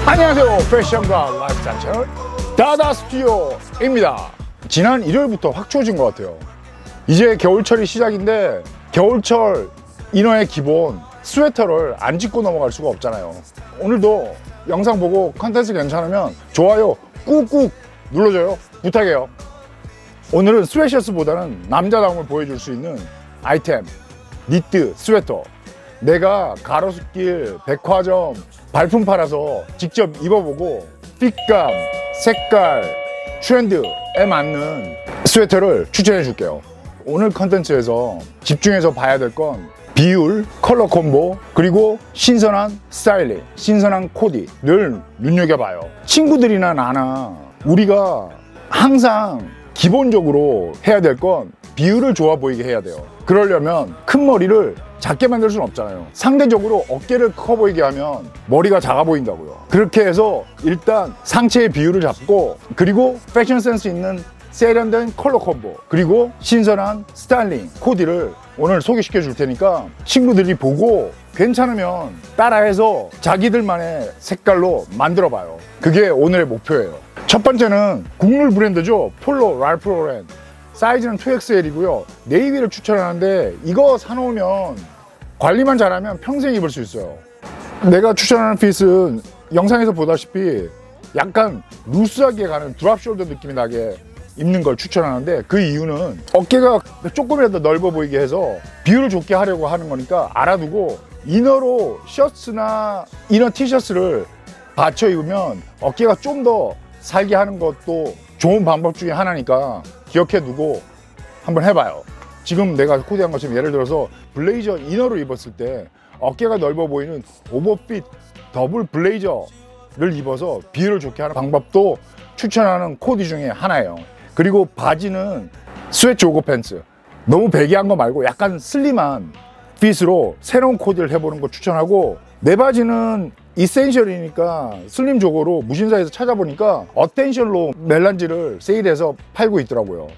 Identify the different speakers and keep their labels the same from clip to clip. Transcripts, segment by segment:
Speaker 1: 안녕하세요. 패션과 라이프스타일 채널 다다 스튜디오입니다. 지난 일요일부터 확 추워진 것 같아요. 이제 겨울철이 시작인데 겨울철 이너의 기본 스웨터를 안 짚고 넘어갈 수가 없잖아요. 오늘도 영상 보고 컨텐츠 괜찮으면 좋아요 꾹꾹 눌러줘요. 부탁해요. 오늘은 스웨셔츠보다는 남자다움을 보여줄 수 있는 아이템, 니트 스웨터. 내가 가로수길 백화점 발품 팔아서 직접 입어보고 핏감, 색깔, 트렌드에 맞는 스웨터를 추천해 줄게요. 오늘 컨텐츠에서 집중해서 봐야 될 건 비율, 컬러 콤보, 그리고 신선한 스타일링, 신선한 코디를 눈여겨봐요. 친구들이나 나나 우리가 항상 기본적으로 해야 될 건 비율을 좋아 보이게 해야 돼요. 그러려면 큰 머리를 작게 만들 수는 없잖아요. 상대적으로 어깨를 커 보이게 하면 머리가 작아 보인다고요. 그렇게 해서 일단 상체의 비율을 잡고, 그리고 패션 센스 있는 세련된 컬러 콤보, 그리고 신선한 스타일링, 코디를 오늘 소개시켜 줄 테니까 친구들이 보고 괜찮으면 따라해서 자기들만의 색깔로 만들어 봐요. 그게 오늘의 목표예요. 첫 번째는 국룰 브랜드죠. 폴로 랄프 로렌. 사이즈는 2XL이고요. 네이비를 추천하는데 이거 사놓으면 관리만 잘하면 평생 입을 수 있어요. 내가 추천하는 핏은 영상에서 보다시피 약간 루스하게 가는 드랍 숄더 느낌이 나게 입는 걸 추천하는데, 그 이유는 어깨가 조금이라도 넓어 보이게 해서 비율을 좋게 하려고 하는 거니까 알아두고, 이너로 셔츠나 이너 티셔츠를 받쳐 입으면 어깨가 좀 더 살게 하는 것도 좋은 방법 중에 하나니까 기억해 두고 한번 해봐요. 지금 내가 코디한 것처럼 예를 들어서 블레이저 이너로 입었을 때 어깨가 넓어 보이는 오버핏 더블 블레이저를 입어서 비율을 좋게 하는 방법도 추천하는 코디 중에 하나예요. 그리고 바지는 스웨트 조거 팬츠, 너무 배기한 거 말고 약간 슬림한 핏으로 새로운 코디를 해보는 거 추천하고, 내 바지는 이센셜이니까 슬림 조거로 무신사에서 찾아보니까 어텐셜로 멜란지를 세일해서 팔고 있더라고요.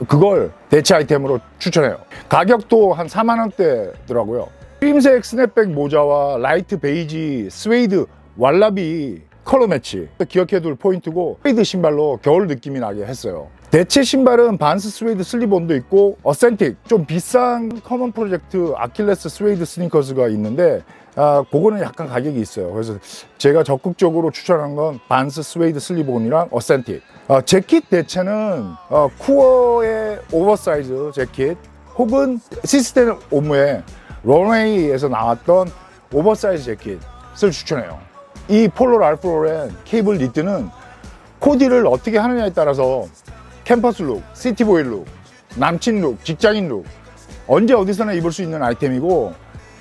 Speaker 1: 그걸 대체 아이템으로 추천해요. 가격도 한 4만 원대더라고요. 크림색 스냅백 모자와 라이트 베이지 스웨이드 왈라비 컬러 매치, 기억해둘 포인트고, 스웨이드 신발로 겨울 느낌이 나게 했어요. 대체 신발은 반스 스웨이드 슬립온도 있고, 어센틱 좀 비싼 커먼 프로젝트 아킬레스 스웨이드 스니커즈가 있는데 그거는 약간 가격이 있어요. 그래서 제가 적극적으로 추천한 건 반스 스웨이드 슬립온이랑 어센틱. 재킷 대체는 쿠어의 오버사이즈 재킷, 혹은 시스템 오무의 런웨이에서 나왔던 오버사이즈 재킷을 추천해요. 이 폴로 랄프 로렌 케이블 니트는 코디를 어떻게 하느냐에 따라서 캠퍼스 룩, 시티보이 룩, 남친 룩, 직장인 룩, 언제 어디서나 입을 수 있는 아이템이고,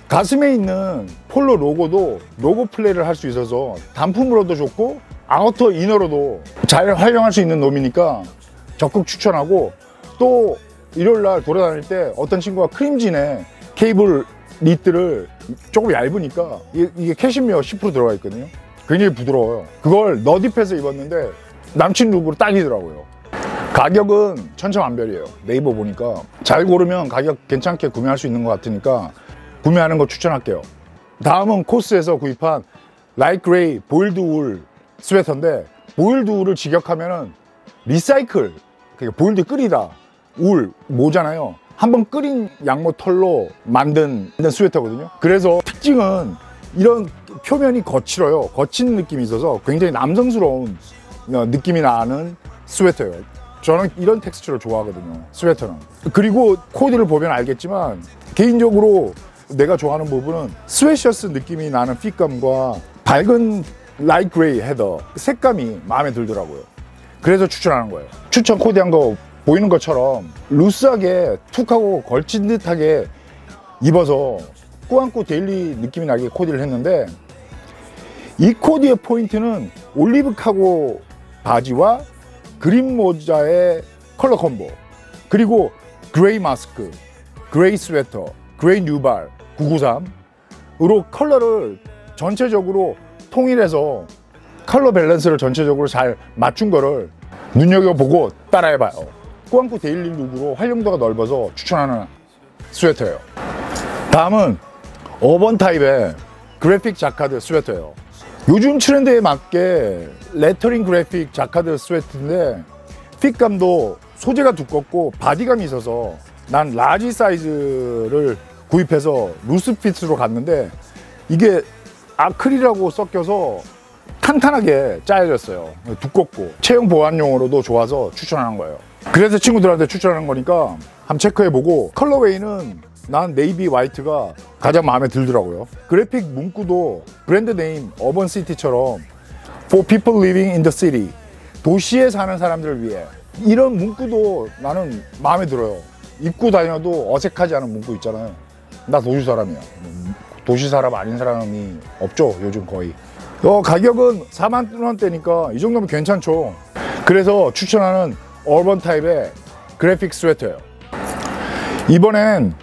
Speaker 1: 가슴에 있는 폴로 로고도 로고 플레이를 할 수 있어서 단품으로도 좋고 아우터 이너로도 잘 활용할 수 있는 놈이니까 적극 추천하고, 또 일요일날 돌아다닐 때 어떤 친구가 크림진에 케이블 니트를 조금 얇으니까 이게 캐시미어 10% 들어가 있거든요. 굉장히 부드러워요. 그걸 너딥해서 입었는데 남친 룩으로 딱이더라고요. 가격은 천차만별이에요. 네이버 보니까 잘 고르면 가격 괜찮게 구매할 수 있는 것 같으니까 구매하는 거 추천할게요. 다음은 코스에서 구입한 라이트 그레이 보일드 울 스웨터인데, 보일드 울을 직역하면은 리사이클, 그러니까 보일드 끓이다 울 모잖아요. 한번 끓인 양모 털로 만든 스웨터거든요. 그래서 특징은 이런 표면이 거칠어요. 거친 느낌이 있어서 굉장히 남성스러운 느낌이 나는 스웨터예요. 저는 이런 텍스처를 좋아하거든요, 스웨터는. 그리고 코디를 보면 알겠지만 개인적으로 내가 좋아하는 부분은 스웨셔츠 느낌이 나는 핏감과 밝은 라이트 그레이 헤더 색감이 마음에 들더라고요. 그래서 추천하는 거예요. 추천 코디한 거 보이는 것처럼 루스하게 툭하고 걸친 듯하게 입어서 꾸안꾸 데일리 느낌이 나게 코디를 했는데, 이 코디의 포인트는 올리브 카고 바지와 그린 모자의 컬러 콤보, 그리고 그레이 마스크, 그레이 스웨터, 그레이 뉴발 993으로 컬러를 전체적으로 통일해서 컬러 밸런스를 전체적으로 잘 맞춘 거를 눈여겨보고 따라해봐요. 꾸안꾸 데일리 룩으로 활용도가 넓어서 추천하는 스웨터예요. 다음은 어번 타입의 그래픽 자카드 스웨터예요. 요즘 트렌드에 맞게 레터링 그래픽 자카드 스웨터인데, 핏감도 소재가 두껍고 바디감이 있어서 난 라지 사이즈를 구입해서 루스 핏으로 갔는데, 이게 아크릴하고 섞여서 탄탄하게 짜여졌어요. 두껍고 체형 보완용으로도 좋아서 추천하는 거예요. 그래서 친구들한테 추천하는 거니까 한번 체크해보고, 컬러웨이는 난 네이비 화이트가 가장 마음에 들더라고요. 그래픽 문구도 브랜드 네임 어번시티처럼 For people living in the city, 도시에 사는 사람들을 위해, 이런 문구도 나는 마음에 들어요. 입고 다녀도 어색하지 않은 문구 있잖아요. 나 도시 사람이야. 도시 사람 아닌 사람이 없죠, 요즘 거의. 가격은 4만 원대니까 이 정도면 괜찮죠. 그래서 추천하는 어번 타입의 그래픽 스웨터예요. 이번엔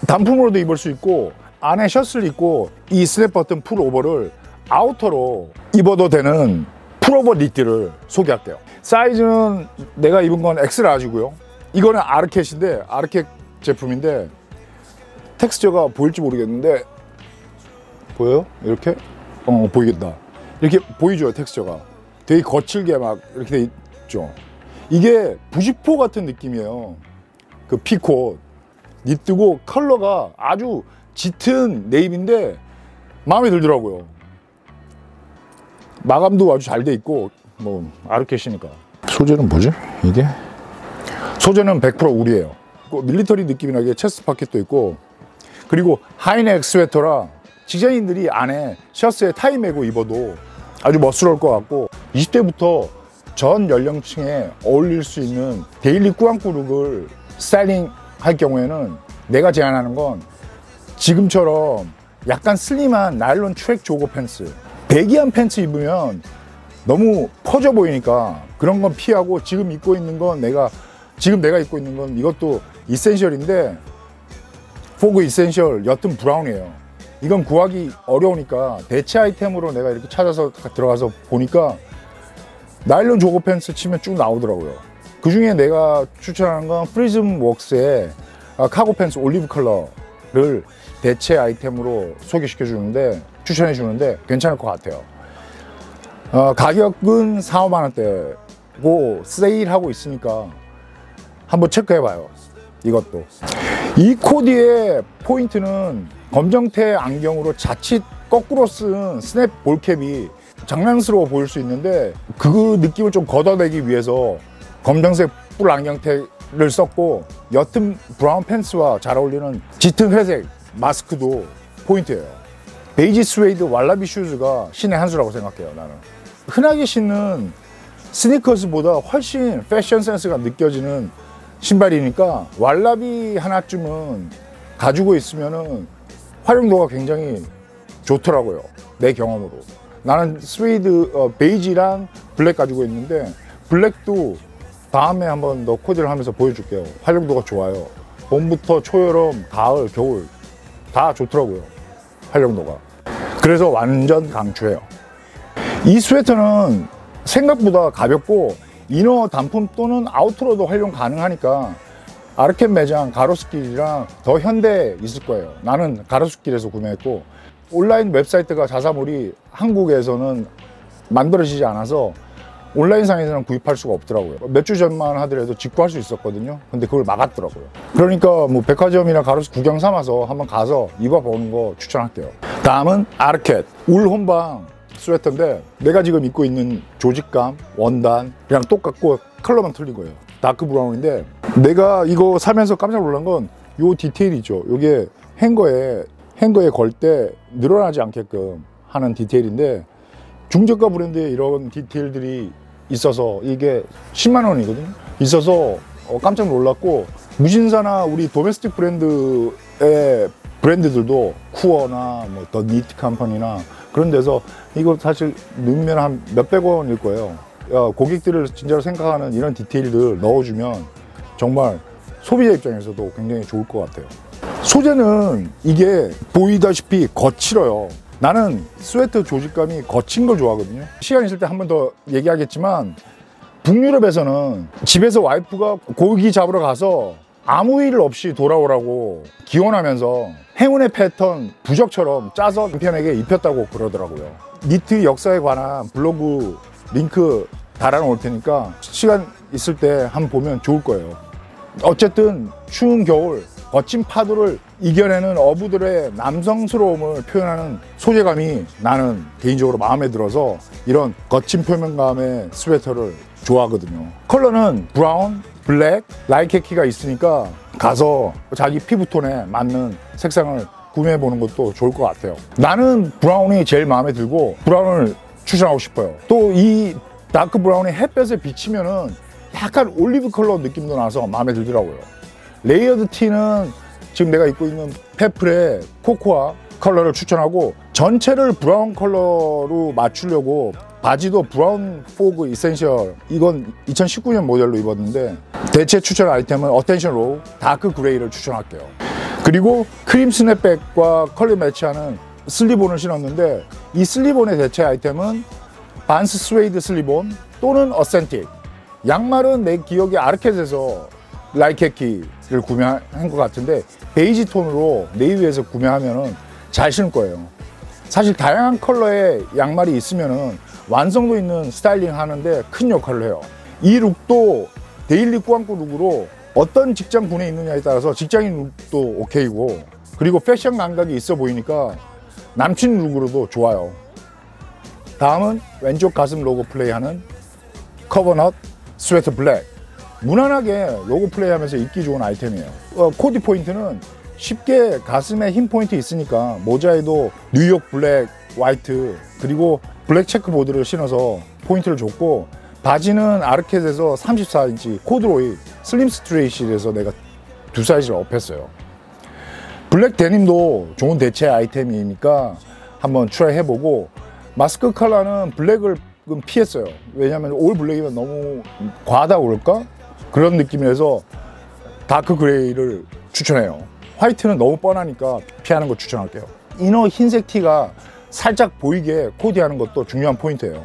Speaker 1: 단품으로도 입을 수 있고, 안에 셔츠를 입고 이 스냅 버튼 풀오버를 아우터로 입어도 되는 풀오버 니트를 소개할게요. 사이즈는 내가 입은 건 엑스라지고요. 이거는 아르켓인데, 아르켓 제품인데 텍스처가 보일지 모르겠는데 보여요? 이렇게? 보이겠다. 이렇게 보이죠, 텍스처가. 되게 거칠게 막 이렇게 돼 있죠. 이게 부시포 같은 느낌이에요. 그 피코 니트고, 컬러가 아주 짙은 네이비인데 마음에 들더라고요. 마감도 아주 잘 돼 있고, 뭐 아르켓이니까. 소재는 뭐지? 이게? 소재는 100% 울이에요. 밀리터리 느낌이 나게 체스트 파켓도 있고, 그리고 하이넥 스웨터라 직장인들이 안에 셔츠에 타이 메고 입어도 아주 멋스러울 것 같고, 20대부터 전 연령층에 어울릴 수 있는 데일리 꾸안꾸 룩을 스타일링 할 경우에는 내가 제안하는 건 지금처럼 약간 슬림한 나일론 트랙 조거 팬츠, 배기한 팬츠 입으면 너무 퍼져 보이니까 그런 건 피하고, 지금 입고 있는 건 지금 내가 입고 있는 건 이것도 이센셜인데, 포그 이센셜 옅은 브라운이에요. 이건 구하기 어려우니까 대체 아이템으로 내가 이렇게 찾아서 들어가서 보니까 나일론 조거 팬츠 치면 쭉 나오더라고요. 그 중에 내가 추천하는 건 프리즘 웍스의 카고 팬츠 올리브 컬러를 대체 아이템으로 소개시켜 주는데, 추천해 주는데 괜찮을 것 같아요. 가격은 4, 5만 원대고 세일하고 있으니까 한번 체크해 봐요. 이것도. 이 코디의 포인트는 검정태 안경으로 자칫 거꾸로 쓴 스냅 볼캡이 장난스러워 보일 수 있는데, 그 느낌을 좀 걷어내기 위해서 검정색 뿔 안경테를 썼고, 옅은 브라운 팬츠와 잘 어울리는 짙은 회색 마스크도 포인트예요. 베이지 스웨이드 왈라비 슈즈가 신의 한 수라고 생각해요, 나는. 흔하게 신는 스니커즈보다 훨씬 패션 센스가 느껴지는 신발이니까 왈라비 하나쯤은 가지고 있으면은 활용도가 굉장히 좋더라고요, 내 경험으로. 나는 스웨이드 베이지랑 블랙 가지고 있는데, 블랙도 다음에 한번 더 코디를 하면서 보여줄게요. 활용도가 좋아요. 봄부터 초여름, 가을, 겨울 다 좋더라고요, 활용도가. 그래서 완전 강추해요. 이 스웨터는 생각보다 가볍고 이너 단품 또는 아우터로도 활용 가능하니까 아르켓 매장 가로수길이랑 더 현대에 있을 거예요. 나는 가로수길에서 구매했고, 온라인 웹사이트가 자사몰이 한국에서는 만들어지지 않아서 온라인상에서는 구입할 수가 없더라고요. 몇 주 전만 하더라도 직구할 수 있었거든요. 근데 그걸 막았더라고요. 그러니까 뭐 백화점이나 가로수 구경 삼아서 한번 가서 입어보는 거 추천할게요. 다음은 아르켓 울 혼방 스웨터인데, 내가 지금 입고 있는 조직감, 원단이랑 똑같고 컬러만 틀린 거예요. 다크 브라운인데, 내가 이거 사면서 깜짝 놀란 건 요 디테일이죠. 요게 행거에 걸 때 늘어나지 않게끔 하는 디테일인데, 중저가 브랜드에 이런 디테일들이 있어서 이게 10만 원이거든요. 있어서 깜짝 놀랐고, 무신사나 우리 도메스틱 브랜드의 브랜드들도 쿠어나 뭐 더 니트 컴퍼니나 그런 데서 이거 사실 넣으면 한 몇백 원일 거예요. 고객들을 진짜로 생각하는 이런 디테일들 넣어주면 정말 소비자 입장에서도 굉장히 좋을 것 같아요. 소재는 이게 보이다시피 거칠어요. 나는 스웨터 조직감이 거친 걸 좋아하거든요. 시간 있을 때 한 번 더 얘기하겠지만 북유럽에서는 집에서 와이프가 고기 잡으러 가서 아무 일 없이 돌아오라고 기원하면서 행운의 패턴 부적처럼 짜서 남편에게 입혔다고 그러더라고요. 니트 역사에 관한 블로그 링크 달아놓을 테니까 시간 있을 때 한번 보면 좋을 거예요. 어쨌든 추운 겨울 거친 파도를 이겨내는 어부들의 남성스러움을 표현하는 소재감이 나는 개인적으로 마음에 들어서 이런 거친 표면감의 스웨터를 좋아하거든요. 컬러는 브라운, 블랙, 라이케키가 있으니까 가서 자기 피부톤에 맞는 색상을 구매해 보는 것도 좋을 것 같아요. 나는 브라운이 제일 마음에 들고 브라운을 추천하고 싶어요. 또 이 다크 브라운이 햇볕에 비치면은 약간 올리브 컬러 느낌도 나서 마음에 들더라고요. 레이어드 티는 지금 내가 입고 있는 페플의 코코아 컬러를 추천하고, 전체를 브라운 컬러로 맞추려고 바지도 브라운 포그 이센셜, 이건 2019년 모델로 입었는데 대체 추천 아이템은 어텐션 로우 다크 그레이를 추천할게요. 그리고 크림 스냅백과 컬러 매치하는 슬리본을 신었는데 이 슬리본의 대체 아이템은 반스 스웨이드 슬리본 또는 어센틱. 양말은 내 기억에 아르켓에서 라이케키를 구매한 것 같은데 베이지 톤으로 네이비에서 구매하면 잘 신을 거예요. 사실 다양한 컬러의 양말이 있으면 완성도 있는 스타일링 하는데 큰 역할을 해요. 이 룩도 데일리 꾸안꾸 룩으로 어떤 직장 군에 있느냐에 따라서 직장인 룩도 오케이고, 그리고 패션 감각이 있어 보이니까 남친 룩으로도 좋아요. 다음은 왼쪽 가슴 로고 플레이하는 커버넛 스웨터 블랙. 무난하게 로고 플레이하면서 입기 좋은 아이템이에요. 코디 포인트는 쉽게 가슴에 흰 포인트 있으니까 모자에도 뉴욕 블랙, 화이트, 그리고 블랙 체크보드를 신어서 포인트를 줬고, 바지는 아르켓에서 34인치 코드로이 슬림 스트레이트에서 내가 두 사이즈를 업했어요. 블랙 데님도 좋은 대체 아이템이니까 한번 트라이 해보고, 마스크 컬러는 블랙을 피했어요. 왜냐면 올 블랙이면 너무 과하다 그럴까? 그런 느낌이라서 다크 그레이를 추천해요. 화이트는 너무 뻔하니까 피하는 거 추천할게요. 이너 흰색 티가 살짝 보이게 코디하는 것도 중요한 포인트예요.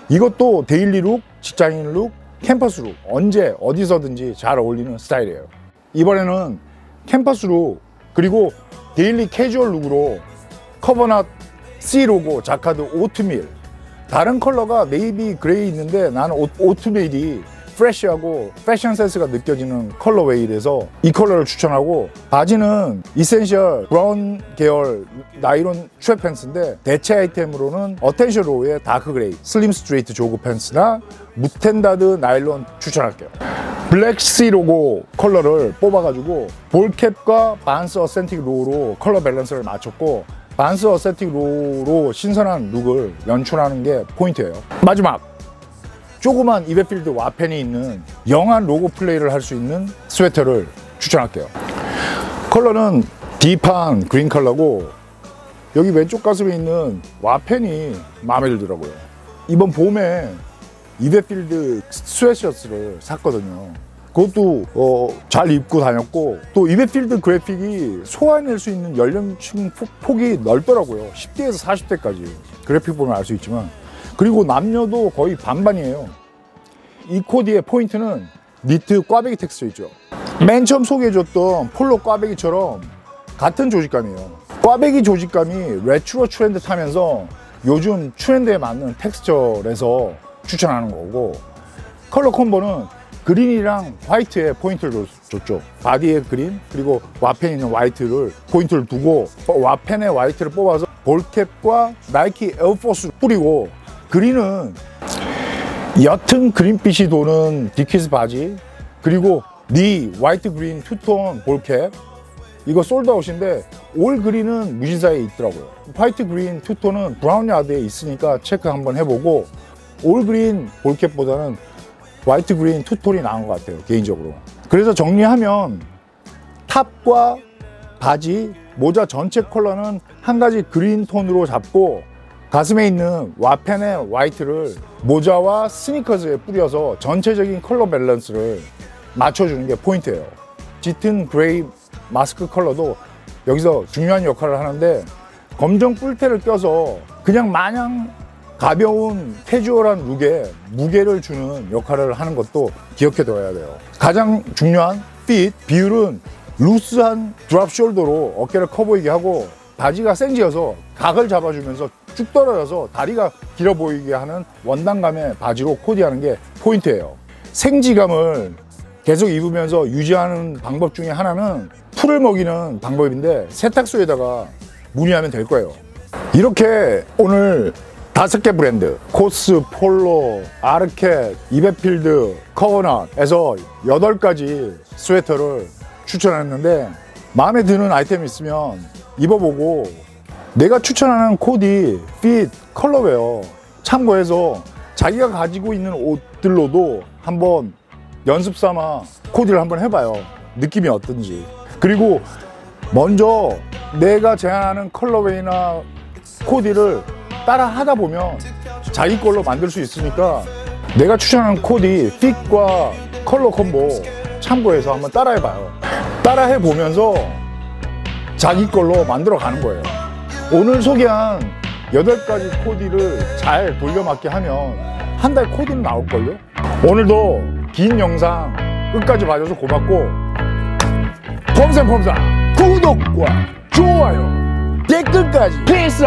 Speaker 1: 이것도 데일리 룩, 직장인 룩, 캠퍼스 룩, 언제 어디서든지 잘 어울리는 스타일이에요. 이번에는 캠퍼스 룩 그리고 데일리 캐주얼 룩으로 커버넛 C 로고 자카드 오트밀. 다른 컬러가 네이비 그레이 있는데 나는 오트밀이 프레쉬하고 패션 센스가 느껴지는 컬러웨이라서 이 컬러를 추천하고, 바지는 이센셜 브라운 계열 나이론 트랙 팬츠인데 대체 아이템으로는 어텐션 로우의 다크 그레이 슬림 스트레이트 조그 팬츠나 무텐다드 나일론 추천할게요. 블랙 C 로고 컬러를 뽑아가지고 볼캡과 반스 어센틱 로우로 컬러 밸런스를 맞췄고, 반스 어센틱 로우로 신선한 룩을 연출하는 게 포인트예요. 마지막, 조그만 이베필드 와펜이 있는 영한 로고 플레이를 할 수 있는 스웨터를 추천할게요. 컬러는 딥한 그린 컬러고, 여기 왼쪽 가슴에 있는 와펜이 마음에 들더라고요. 이번 봄에 이베필드 스웨셔츠를 샀거든요. 그것도 잘 입고 다녔고, 또 이베필드 그래픽이 소화해낼 수 있는 연령층 폭이 넓더라고요. 10대에서 40대까지 그래픽 보면 알 수 있지만, 그리고 남녀도 거의 반반이에요. 이 코디의 포인트는 니트 꽈배기 텍스처 있죠. 맨 처음 소개해줬던 폴로 꽈배기처럼 같은 조직감이에요. 꽈배기 조직감이 레트로 트렌드 타면서 요즘 트렌드에 맞는 텍스처라서 추천하는 거고, 컬러 콤보는 그린이랑 화이트에 포인트를 줬죠. 바디에 그린 그리고 와펜에 있는 화이트를 포인트를 두고, 와펜에 화이트를 뽑아서 볼캡과 나이키 에어포스 뿌리고, 그린은 옅은 그린빛이 도는 디키스 바지, 그리고 니 화이트 그린 투톤 볼캡, 이거 솔드아웃인데 올 그린은 무신사에 있더라고요. 화이트 그린 투톤은 브라운 야드에 있으니까 체크 한번 해보고, 올 그린 볼캡보다는 화이트 그린 투톤이 나은 것 같아요, 개인적으로. 그래서 정리하면 탑과 바지, 모자 전체 컬러는 한 가지 그린 톤으로 잡고 가슴에 있는 와펜의 화이트를 모자와 스니커즈에 뿌려서 전체적인 컬러 밸런스를 맞춰주는 게 포인트예요. 짙은 그레이 마스크 컬러도 여기서 중요한 역할을 하는데 검정 뿔테를 껴서 그냥 마냥 가벼운 캐주얼한 룩에 무게를 주는 역할을 하는 것도 기억해둬야 돼요. 가장 중요한 핏, 비율은 루스한 드랍 숄더로 어깨를 커 보이게 하고 바지가 생지여서 각을 잡아주면서 쭉 떨어져서 다리가 길어 보이게 하는 원단감의 바지로 코디하는 게 포인트예요. 생지감을 계속 입으면서 유지하는 방법 중에 하나는 풀을 먹이는 방법인데 세탁소에다가 문의하면 될 거예요. 이렇게 오늘 5개 브랜드 코스, 폴로, 아르켓, 이베필드, 커버넛에서 8가지 스웨터를 추천했는데 마음에 드는 아이템 있으면 입어보고 내가 추천하는 코디, 핏, 컬러웨어 참고해서 자기가 가지고 있는 옷들로도 한번 연습 삼아 코디를 한번 해봐요. 느낌이 어떤지. 그리고 먼저 내가 제안하는 컬러웨이나 코디를 따라 하다 보면 자기 걸로 만들 수 있으니까 내가 추천하는 코디, 핏과 컬러 콤보 참고해서 한번 따라 해봐요. 따라 해보면서 자기 걸로 만들어 가는 거예요. 오늘 소개한 8가지 코디를 잘 돌려맞게 하면 한 달 코디는 나올걸요? 오늘도 긴 영상 끝까지 봐줘서 고맙고 폼생폼사 구독과 좋아요 댓글까지 필수!